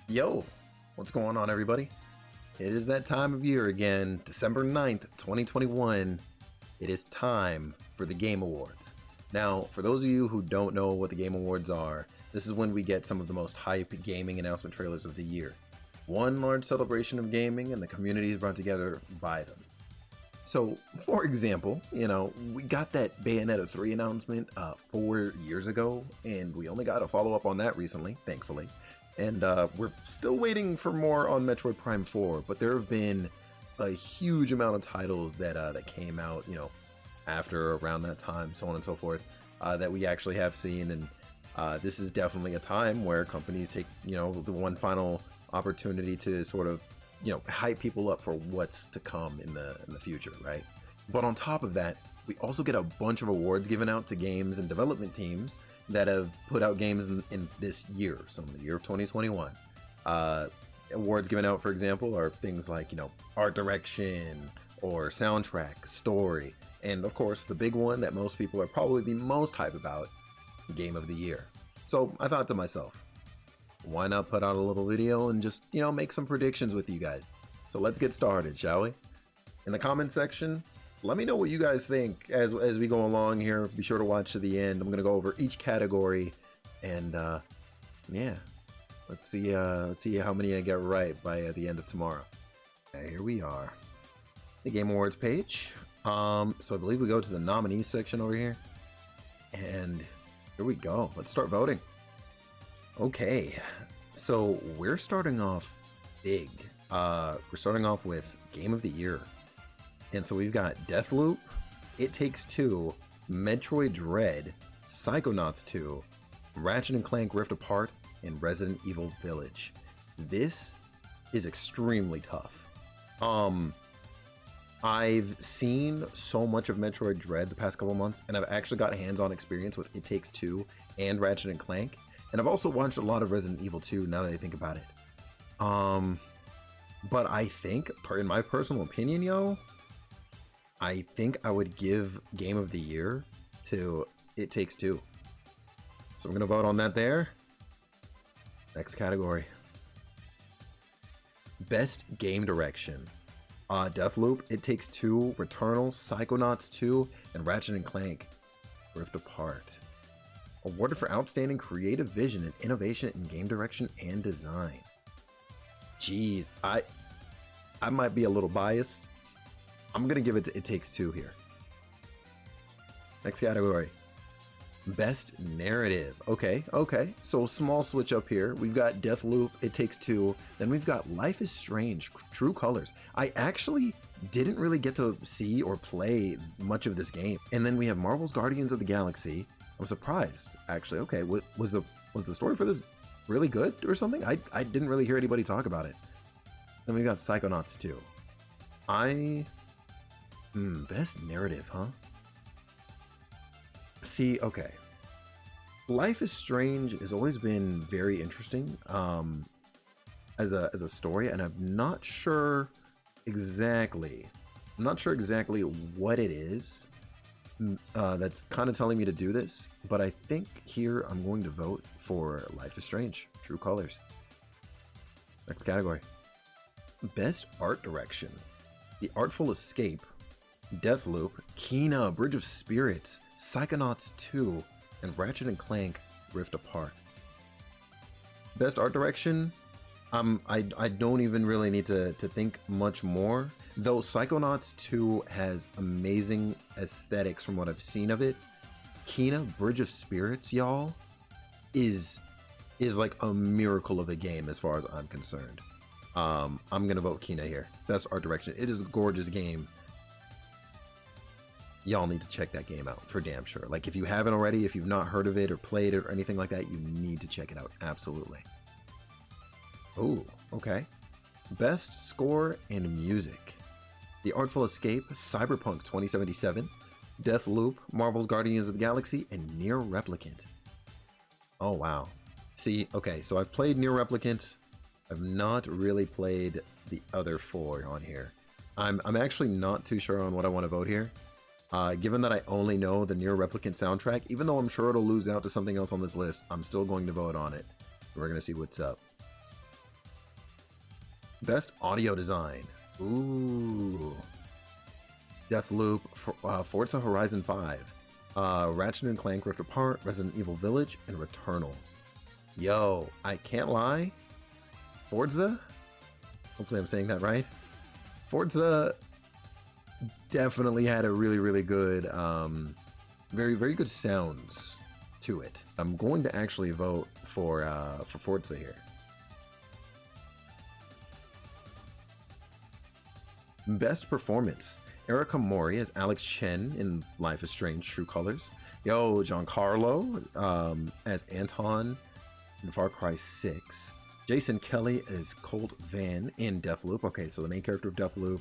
Yo, what's going on, everybody? It is that time of year again, December 9th, 2021. It is time for the Game Awards. Now, for those of you who don't know what the Game Awards are, this is when we get some of the most hype gaming announcement trailers of the year. One large celebration of gaming, and the community is brought together by them. So, for example, we got that Bayonetta 3 announcement 4 years ago, and we only got a follow-up on that recently, thankfully. And we're still waiting for more on Metroid Prime 4, but there have been a huge amount of titles that came out, after around that time, so on and so forth, that we actually have seen. And this is definitely a time where companies take, the one final opportunity to sort of, hype people up for what's to come in the future, right? But on top of that, we also get a bunch of awards given out to games and development teams that have put out games in this year, so in the year of 2021. Awards given out, for example, are things like, art direction or soundtrack, story, and of course, the big one that most people are probably the most hype about, Game of the Year. So I thought to myself, why not put out a little video and just, make some predictions with you guys? So let's get started, shall we? In the comment section, let me know what you guys think as we go along here. Be sure to watch to the end. I'm going to go over each category, and yeah, let's see how many I get right by the end of tomorrow. Okay, here we are, the Game Awards page. So I believe we go to the nominees section over here, and here we go. Let's start voting. Okay, so we're starting off big. We're starting off with Game of the Year. And so we've got Deathloop, It Takes Two, Metroid Dread, Psychonauts 2, Ratchet & Clank Rift Apart, and Resident Evil Village. This is extremely tough. I've seen so much of Metroid Dread the past couple months, and I've actually got hands-on experience with It Takes Two and Ratchet & Clank. And I've also watched a lot of Resident Evil 2 now that I think about it. But I think, in my personal opinion, I think I would give Game of the Year to It Takes Two. So I'm going to vote on that there. Next category. Best Game Direction. Deathloop, It Takes Two, Returnal, Psychonauts 2, and Ratchet & Clank Rift Apart. Awarded for outstanding creative vision and innovation in game direction and design. Jeez, I might be a little biased. I'm gonna give it to It Takes Two here. Next category. Best Narrative. Okay. So small switch up here. We've got Deathloop, It Takes Two. Then we've got Life is Strange, True Colors. I actually didn't really get to see or play much of this game. And then we have Marvel's Guardians of the Galaxy. I'm surprised, actually. Okay, was the story for this really good or something? I didn't really hear anybody talk about it. Then we got Psychonauts 2. Best narrative, huh? See, okay. Life is Strange has always been very interesting as a story, and I'm not sure exactly what it is that's kind of telling me to do this, but I think here I'm going to vote for Life is Strange, True Colors. Next category. Best Art Direction. The Artful Escape, Deathloop, Kena, Bridge of Spirits, Psychonauts 2, and Ratchet & Clank Rift Apart. Best Art Direction, I don't even really need to think much more. Though Psychonauts 2 has amazing aesthetics from what I've seen of it, Kena, Bridge of Spirits, y'all, is like a miracle of a game as far as I'm concerned. I'm gonna vote Kena here. Best Art Direction. It is a gorgeous game. Y'all need to check that game out for damn sure. Like, if you haven't already, if you've not heard of it or played it or anything like that, you need to check it out. Absolutely. Oh, okay. Best Score and Music. The Artful Escape, Cyberpunk 2077, Deathloop, Marvel's Guardians of the Galaxy, and Nier Replicant. Oh, wow. See, okay, so I've played Nier Replicant. I've not really played the other four on here. I'm actually not too sure on what I want to vote here. Given that I only know the Nier Replicant soundtrack, even though I'm sure it'll lose out to something else on this list, I'm still going to vote on it. We're going to see what's up. Best audio design. Ooh. Deathloop, Forza Horizon 5, Ratchet and Clank Rift Apart, Resident Evil Village, and Returnal. Yo, I can't lie. Forza? Hopefully I'm saying that right. Forza definitely had a really, really good, very, very good sounds to it. I'm going to actually vote for Forza here. Best performance. Erica Mori as Alex Chen in Life is Strange True Colors. Yo, Giancarlo as Anton in Far Cry 6. Jason Kelly as Colt Van in Deathloop. Okay, so the main character of Deathloop.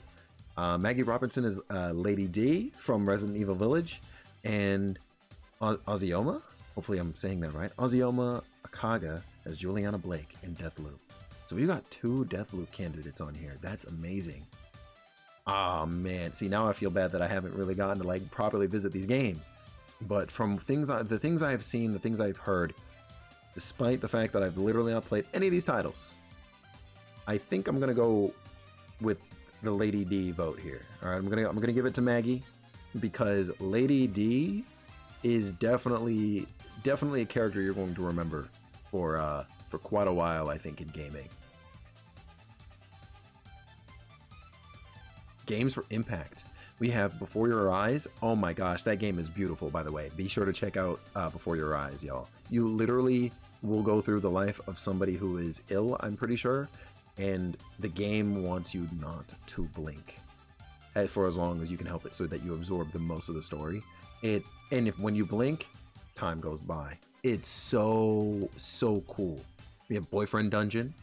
Maggie Robertson is Lady D from Resident Evil Village. And Ozioma, hopefully I'm saying that right, Ozioma Akaga as Juliana Blake in Deathloop. So we've got 2 Deathloop candidates on here. That's amazing. Ah, man. See, now I feel bad that I haven't really gotten to like properly visit these games. But from the things I have seen, the things I've heard, despite the fact that I've literally not played any of these titles, I think I'm gonna go with the Lady D vote here. All right, I'm gonna give it to Maggie because Lady D is definitely a character you're going to remember for quite a while, I think, in gaming. Games for Impact. We have Before Your Eyes. Oh my gosh, that game is beautiful, by the way. Be sure to check out Before Your Eyes, y'all. You literally will go through the life of somebody who is ill, I'm pretty sure, and the game wants you not to blink for as long as you can help it so that you absorb the most of the story. When you blink, time goes by. It's so cool. We have Boyfriend Dungeon,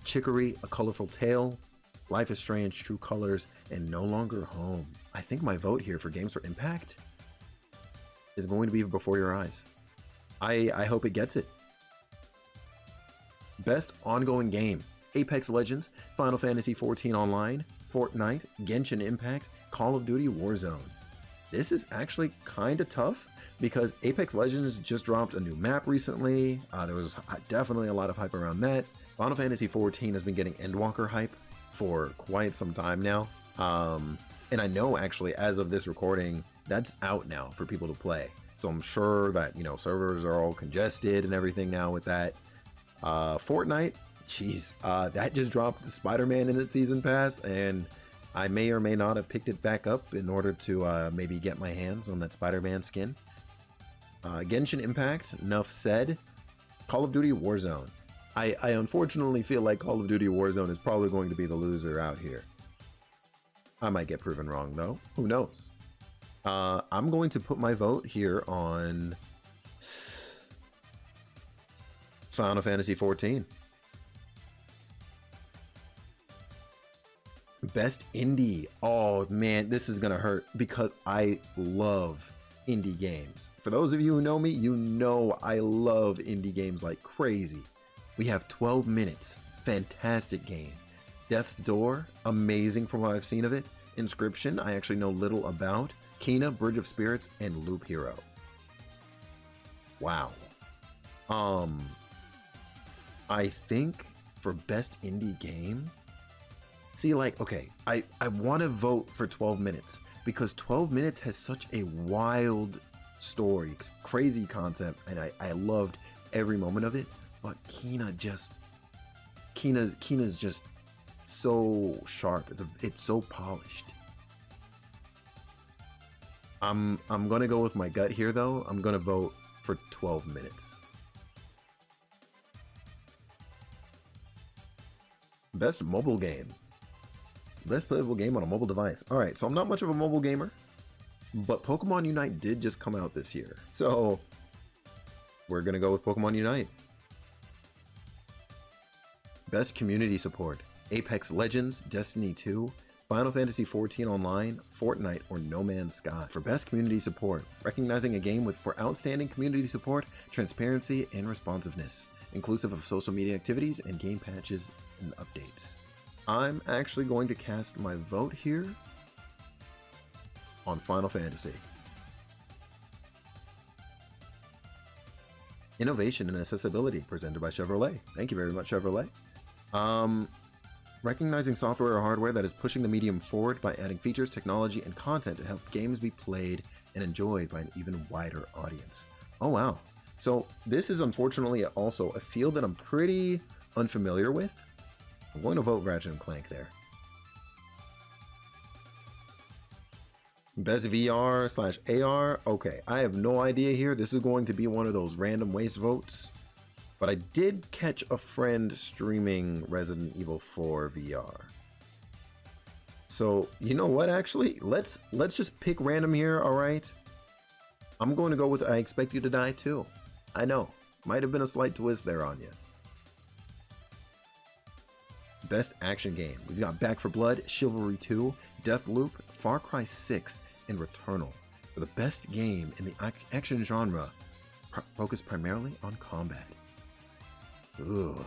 Chicory, A Colorful Tale, Life is Strange, True Colors, and No Longer Home. I think my vote here for Games for Impact is going to be Before Your Eyes. I hope it gets it. Best ongoing game. Apex Legends, Final Fantasy XIV Online, Fortnite, Genshin Impact, Call of Duty Warzone. This is actually kind of tough because Apex Legends just dropped a new map recently. There was definitely a lot of hype around that. Final Fantasy XIV has been getting Endwalker hype for quite some time now. And I know actually as of this recording, that's out now for people to play. So I'm sure that, you know, servers are all congested and everything now with that. Fortnite, geez, that just dropped Spider-Man in its season pass, and I may or may not have picked it back up in order to maybe get my hands on that Spider-Man skin. Genshin Impact, enough said. Call of Duty Warzone. I unfortunately feel like Call of Duty Warzone is probably going to be the loser out here. I might get proven wrong though. Who knows? I'm going to put my vote here on Final Fantasy XIV. Best indie. Oh man, this is gonna hurt because I love indie games. For those of you who know me, you know I love indie games like crazy. We have 12 Minutes, fantastic game. Death's Door, amazing from what I've seen of it. Inscription, I actually know little about. Kena, Bridge of Spirits, and Loop Hero. Wow. I think for best indie game, see, like, okay, I want to vote for 12 Minutes because 12 Minutes has such a wild story, crazy concept, and I loved every moment of it. But Kena's just so sharp. It's so polished. I'm gonna go with my gut here though. I'm gonna vote for 12 Minutes. Best mobile game. Best playable game on a mobile device. All right, so I'm not much of a mobile gamer, but Pokemon Unite did just come out this year. So we're gonna go with Pokemon Unite. Best community support. Apex Legends, Destiny 2, Final Fantasy XIV Online, Fortnite, or No Man's Sky. For best community support, recognizing a game for outstanding community support, transparency, and responsiveness, inclusive of social media activities and game patches and updates. I'm actually going to cast my vote here on Final Fantasy. Innovation and accessibility presented by Chevrolet. Thank you very much, Chevrolet. recognizing software or hardware that is pushing the medium forward by adding features, technology, and content to help games be played and enjoyed by an even wider audience. Oh wow. So this is unfortunately also a field that I'm pretty unfamiliar with. I'm going to vote Ratchet and Clank there. Best VR/AR. Okay, I have no idea here. This is going to be one of those random waste votes. But I did catch a friend streaming Resident Evil 4 VR. So, you know what, actually? Let's just pick random here, alright? I'm going to go with I Expect You to Die Too. I know, might have been a slight twist there on you. Best action game. We've got Back 4 Blood, Chivalry 2, Deathloop, Far Cry 6, and Returnal. For the best game in the action genre, focused primarily on combat. Ooh.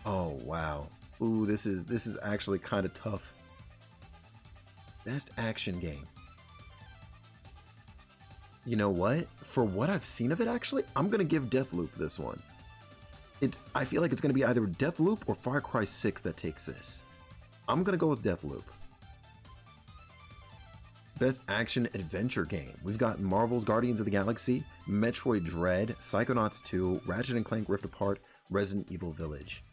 Oh wow. Ooh, this is actually kind of tough. Best action game. You know what? For what I've seen of it, actually, I'm gonna give Deathloop this one. I feel like it's gonna be either Deathloop or Far Cry 6 that takes this. I'm gonna go with Deathloop. Best action adventure game. We've got Marvel's Guardians of the Galaxy, Metroid Dread, Psychonauts 2, Ratchet and Clank Rift Apart, Resident Evil Village.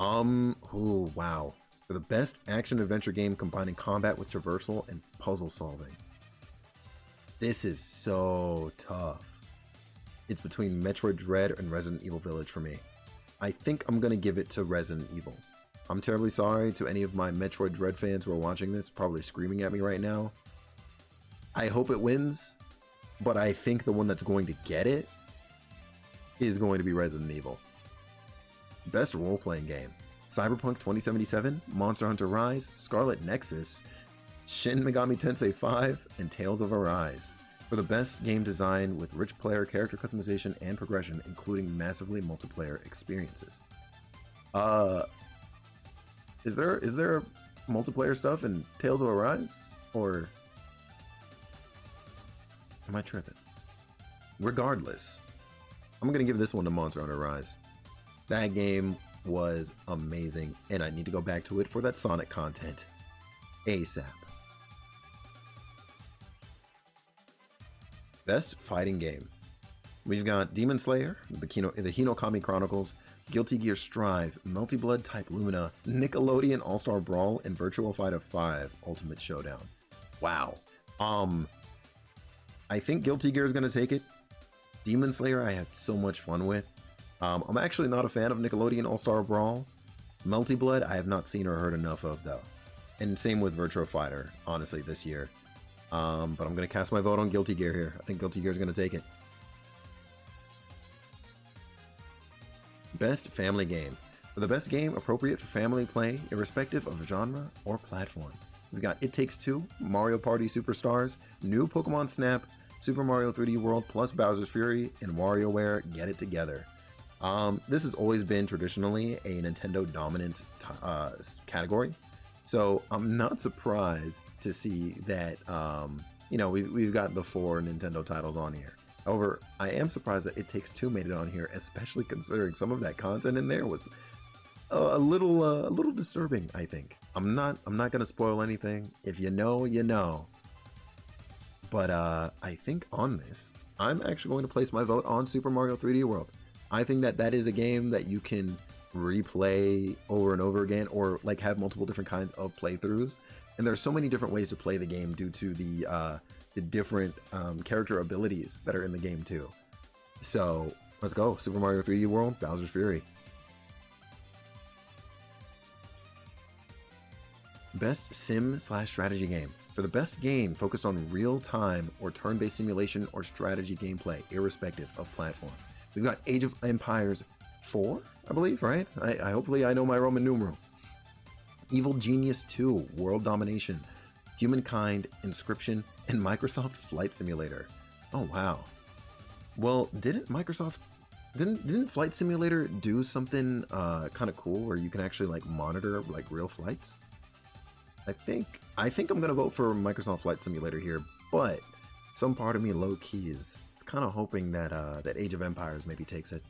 Ooh, wow. For the best action adventure game combining combat with traversal and puzzle solving. This is so tough. It's between Metroid Dread and Resident Evil Village for me. I think I'm gonna give it to Resident Evil. I'm terribly sorry to any of my Metroid Dread fans who are watching this, probably screaming at me right now. I hope it wins, but I think the one that's going to get it is going to be Resident Evil. Best role-playing game. Cyberpunk 2077, Monster Hunter Rise, Scarlet Nexus, Shin Megami Tensei 5, and Tales of Arise. For the best game design with rich player character customization and progression, including massively multiplayer experiences. Is there multiplayer stuff in Tales of Arise? Or am I tripping? Regardless, I'm gonna give this one to Monster Hunter Rise. That game was amazing, and I need to go back to it for that Sonic content ASAP. Best fighting game. We've got Demon Slayer, the Hinokami Chronicles, Guilty Gear Strive, Melty Blood Type Lumina, Nickelodeon All-Star Brawl, and Virtua Fighter 5 Ultimate Showdown. Wow. I think Guilty Gear is going to take it. Demon Slayer I had so much fun with. I'm actually not a fan of Nickelodeon All-Star Brawl. Melty Blood I have not seen or heard enough of though. And same with Virtua Fighter, honestly, this year. But I'm going to cast my vote on Guilty Gear here. I think Guilty Gear is going to take it. Best family game. For the best game appropriate for family play, irrespective of genre or platform. We've got It Takes Two, Mario Party Superstars, New Pokemon Snap, Super Mario 3D World plus Bowser's Fury, and WarioWare Get It Together. This has always been traditionally a Nintendo dominant category. So I'm not surprised to see that, we've got the 4 Nintendo titles on here. However, I am surprised that It Takes Two made it on here, especially considering some of that content in there was a little disturbing, I think. I'm not gonna spoil anything. If you know, you know. But I think on this, I'm actually going to place my vote on Super Mario 3D World. I think that is a game that you can replay over and over again, or like have multiple different kinds of playthroughs. And there's so many different ways to play the game due to the different character abilities that are in the game too. So let's go, Super Mario 3D World, Bowser's Fury. Best sim/strategy game. For the best game focused on real-time or turn-based simulation or strategy gameplay, irrespective of platform. We've got Age of Empires 4, I believe, right? Hopefully I know my Roman numerals. Evil Genius 2, World Domination, Humankind, Inscription, and Microsoft Flight Simulator. Oh wow. Well, didn't Flight Simulator do something kind of cool where you can actually like monitor like real flights? I think I'm gonna vote for Microsoft Flight Simulator here, but some part of me low key is kind of hoping that that Age of Empires maybe takes it.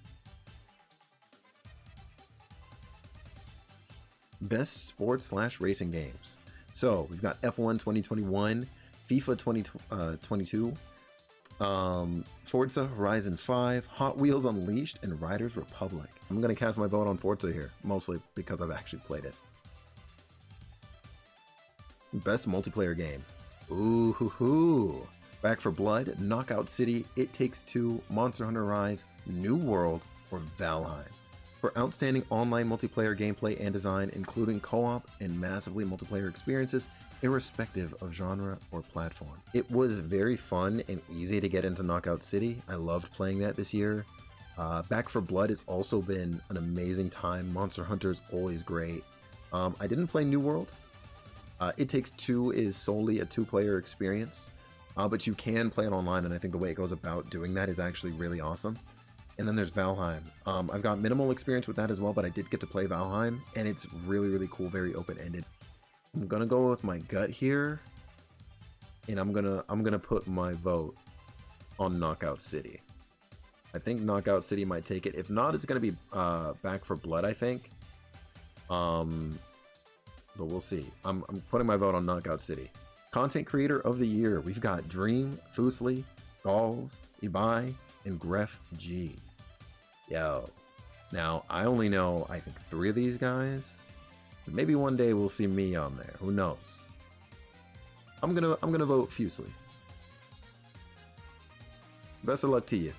best sports / racing games. So we've got F1 2021, FIFA 2022, Forza Horizon 5, Hot Wheels Unleashed, and Riders Republic. I'm going to cast my vote on Forza here, mostly because I've actually played it. Best multiplayer game. Ooh hoo hoo. Back 4 Blood, Knockout City, It Takes Two, Monster Hunter Rise, New World, or Valheim. For outstanding online multiplayer gameplay and design, including co-op and massively multiplayer experiences, irrespective of genre or platform. It was very fun and easy to get into Knockout City. I loved playing that this year. Back 4 Blood has also been an amazing time. Monster Hunter's always great. I didn't play New World. It Takes Two is solely a 2-player experience, but you can play it online, and I think the way it goes about doing that is actually really awesome. And then there's Valheim. I've got minimal experience with that as well, but I did get to play Valheim, and it's really, really cool, very open-ended. I'm gonna go with my gut here, and I'm gonna put my vote on Knockout City. I think Knockout City might take it. If not, it's gonna be Back 4 Blood, I think. But we'll see. I'm putting my vote on Knockout City. Content Creator of the Year. We've got Dream, Fusli, Galls, Ibai, and Gref G. Yo. Now, I only know, I think, 3 of these guys. Maybe one day we'll see me on there. Who knows? I'm gonna vote Fusli. Best of luck to you.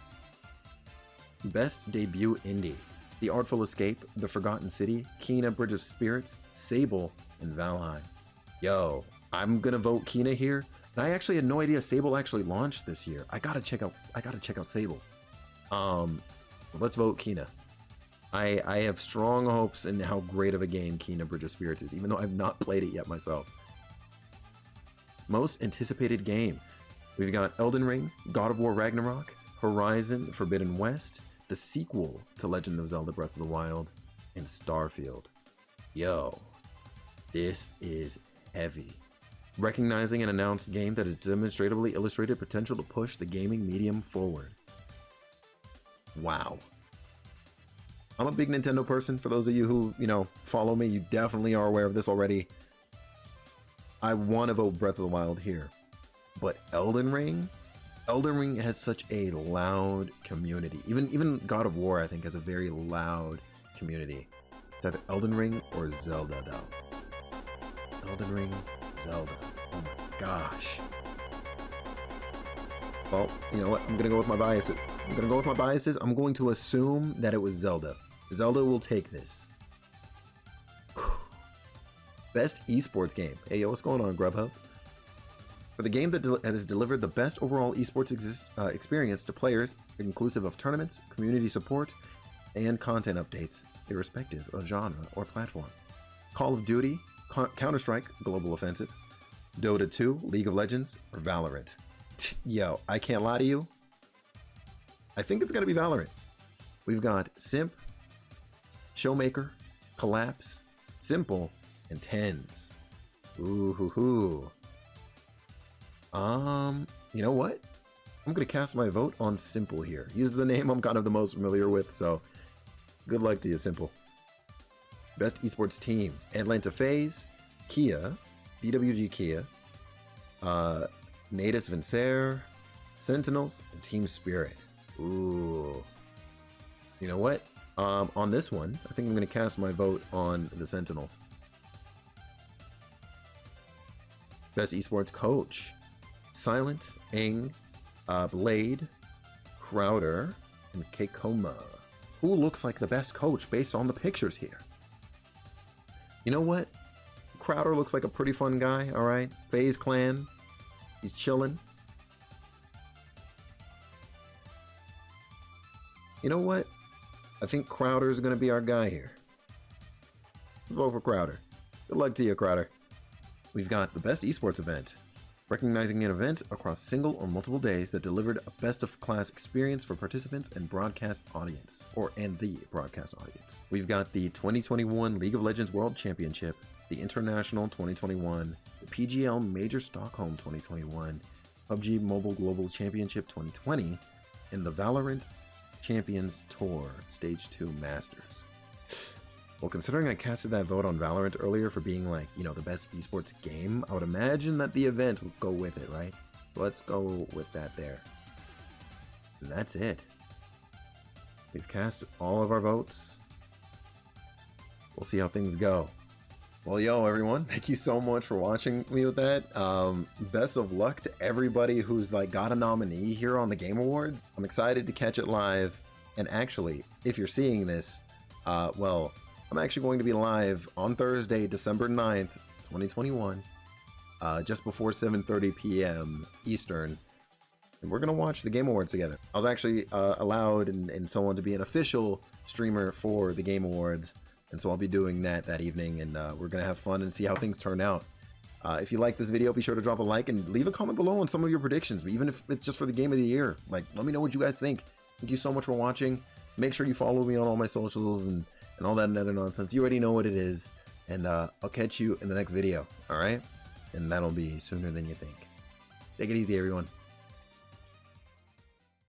Best debut indie. The Artful Escape, The Forgotten City, Kena Bridge of Spirits, Sable, and Valheim. Yo, I'm gonna vote Kena here. And I actually had no idea Sable actually launched this year. I gotta check out Sable. Let's vote Kena. I have strong hopes in how great of a game Kena Bridge of Spirits is, even though I've not played it yet myself. Most anticipated game. We've got Elden Ring, God of War Ragnarok, Horizon Forbidden West, the sequel to Legend of Zelda Breath of the Wild, and Starfield. Yo, this is heavy. Recognizing an announced game that has demonstratively illustrated potential to push the gaming medium forward. Wow. I'm a big Nintendo person. For those of you who, follow me, you definitely are aware of this already. I want to vote Breath of the Wild here. But Elden Ring has such a loud community. Even God of War, I think, has a very loud community. It's either Elden Ring or Zelda, though. Elden Ring, Zelda. Oh my gosh. Well, you know what? I'm going to go with my biases. I'm going to assume that it was Zelda. Zelda will take this. Best esports game. Hey, yo, what's going on, Grubhub? For the game that has delivered the best overall esports experience to players, inclusive of tournaments, community support, and content updates, irrespective of genre or platform. Call of Duty, Counter-Strike, Global Offensive, Dota 2, League of Legends, or Valorant. Yo, I can't lie to you. I think it's going to be Valorant. We've got Simp, Showmaker, Collapse, Simple, and Tens. Ooh hoo hoo. You know what? I'm going to cast my vote on Simple here. He's the name I'm kind of the most familiar with, so good luck to you, Simple. Best esports team. Atlanta FaZe, Kia, DWG Kia, Natus Vencer, Sentinels, and Team Spirit. Ooh. You know what? On this one, I think I'm going to cast my vote on the Sentinels. Best esports coach. Silent, Aang, Blade, Crowder, and Keikoma. Who looks like the best coach based on the pictures here? You know what? Crowder looks like a pretty fun guy, alright? FaZe Clan. He's chilling. You know what? I think Crowder's gonna be our guy here. Vote for Crowder. Good luck to you, Crowder. We've got the best esports event. Recognizing an event across single or multiple days that delivered a best-of-class experience for participants and broadcast audience, and the broadcast audience. We've got the 2021 League of Legends World Championship, the International 2021, the PGL Major Stockholm 2021, PUBG Mobile Global Championship 2020, and the Valorant Champions Tour Stage 2 Masters. Well, considering I casted that vote on Valorant earlier for being like, you know, the best esports game, I would imagine that the event will go with it, right? So let's go with that there. And that's it. We've cast all of our votes. We'll see how things go. Well, yo, everyone, thank you so much for watching me with that. Best of luck to everybody who's like got a nominee here on the Game Awards. I'm excited to catch it live. And actually, if you're seeing this, well, I'm actually going to be live on Thursday, December 9th, 2021, just before 7:30 p.m. Eastern. And we're going to watch the Game Awards together. I was actually allowed and so on to be an official streamer for the Game Awards. And so I'll be doing that evening, and we're going to have fun and see how things turn out. If you like this video, be sure to drop a like and leave a comment below on some of your predictions, even if it's just for the Game of the Year. Like, let me know what you guys think. Thank you so much for watching. Make sure you follow me on all my socials and all that and other nonsense. You already know what it is. And I'll catch you in the next video, all right? And that'll be sooner than you think. Take it easy, everyone.